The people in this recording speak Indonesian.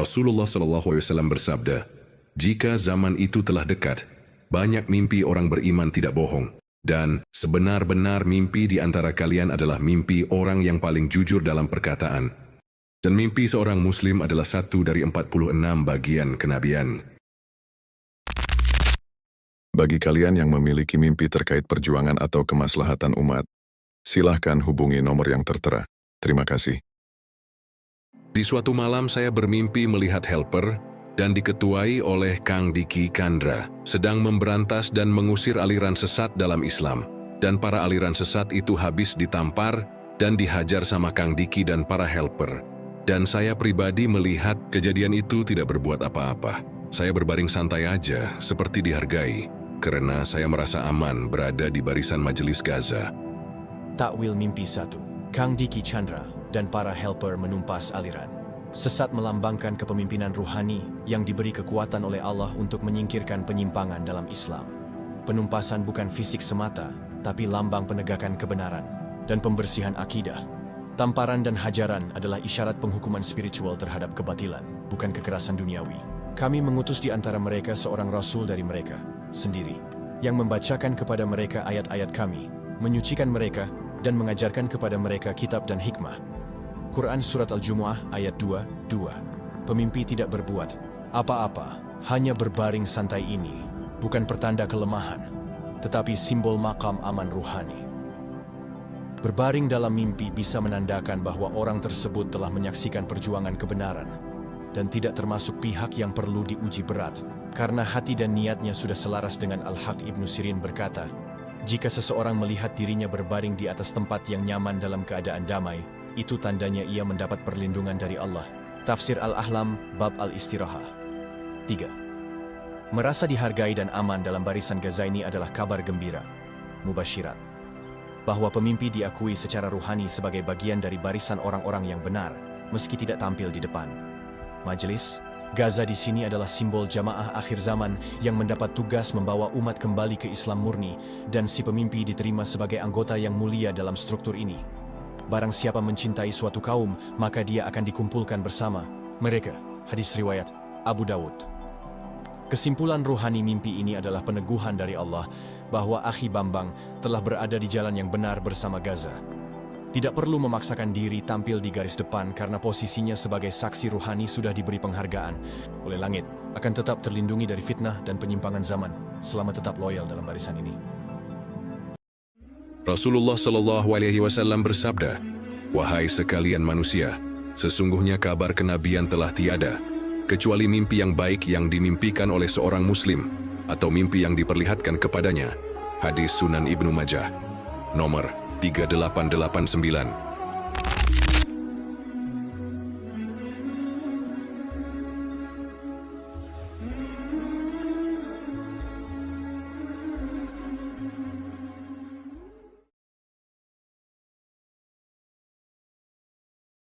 Rasulullah SAW bersabda, "Jika zaman itu telah dekat, banyak mimpi orang beriman tidak bohong, dan sebenar-benar mimpi di antara kalian adalah mimpi orang yang paling jujur dalam perkataan. Dan mimpi seorang muslim adalah satu dari 46 bagian kenabian." Bagi kalian yang memiliki mimpi terkait perjuangan atau kemaslahatan umat, silahkan hubungi nomor yang tertera. Terima kasih. Di suatu malam saya bermimpi melihat helper dan diketuai oleh Kang Diki Chandra sedang memberantas dan mengusir aliran sesat dalam Islam. Dan para aliran sesat itu habis ditampar dan dihajar sama Kang Diki dan para helper. Dan saya pribadi melihat kejadian itu tidak berbuat apa-apa. Saya berbaring santai aja, seperti dihargai, karena saya merasa aman berada di barisan majelis Gaza. Takwil mimpi 1. Kang Diki Chandra dan para helper menumpas aliran. Sesat melambangkan kepemimpinan ruhani yang diberi kekuatan oleh Allah untuk menyingkirkan penyimpangan dalam Islam. Penumpasan bukan fisik semata, tapi lambang penegakan kebenaran dan pembersihan akidah. Tamparan dan hajaran adalah isyarat penghukuman spiritual terhadap kebatilan, bukan kekerasan duniawi. Kami mengutus di antara mereka seorang rasul dari mereka sendiri, yang membacakan kepada mereka ayat-ayat kami, menyucikan mereka, dan mengajarkan kepada mereka kitab dan hikmah. Quran Surat Al-Jumu'ah ayat 2:2. Pemimpi tidak berbuat apa-apa, hanya berbaring santai ini, bukan pertanda kelemahan, tetapi simbol makam aman ruhani. Berbaring dalam mimpi bisa menandakan bahwa orang tersebut telah menyaksikan perjuangan kebenaran dan tidak termasuk pihak yang perlu diuji berat, karena hati dan niatnya sudah selaras dengan Al-Haq. Ibnu Sirin berkata, jika seseorang melihat dirinya berbaring di atas tempat yang nyaman dalam keadaan damai, itu tandanya ia mendapat perlindungan dari Allah. Tafsir Al-Ahlam, Bab Al-Istirahah. 3. Merasa dihargai dan aman dalam barisan Gazaini adalah kabar gembira, mubasyirat, bahwa pemimpi diakui secara ruhani sebagai bagian dari barisan orang-orang yang benar, meski tidak tampil di depan majelis. Gaza di sini adalah simbol jamaah akhir zaman yang mendapat tugas membawa umat kembali ke Islam murni, dan si pemimpi diterima sebagai anggota yang mulia dalam struktur ini. Barang siapa mencintai suatu kaum, maka dia akan dikumpulkan bersama mereka. Hadis riwayat Abu Dawud. Kesimpulan ruhani mimpi ini adalah peneguhan dari Allah bahwa Akhi Bambang telah berada di jalan yang benar bersama Gaza. Tidak perlu memaksakan diri tampil di garis depan karena posisinya sebagai saksi ruhani sudah diberi penghargaan oleh langit, akan tetap terlindungi dari fitnah dan penyimpangan zaman selama tetap loyal dalam barisan ini. Rasulullah SAW bersabda, "Wahai sekalian manusia, sesungguhnya kabar kenabian telah tiada, kecuali mimpi yang baik yang dimimpikan oleh seorang muslim, atau mimpi yang diperlihatkan kepadanya." Hadis Sunan Ibnu Majah, nomor 3889.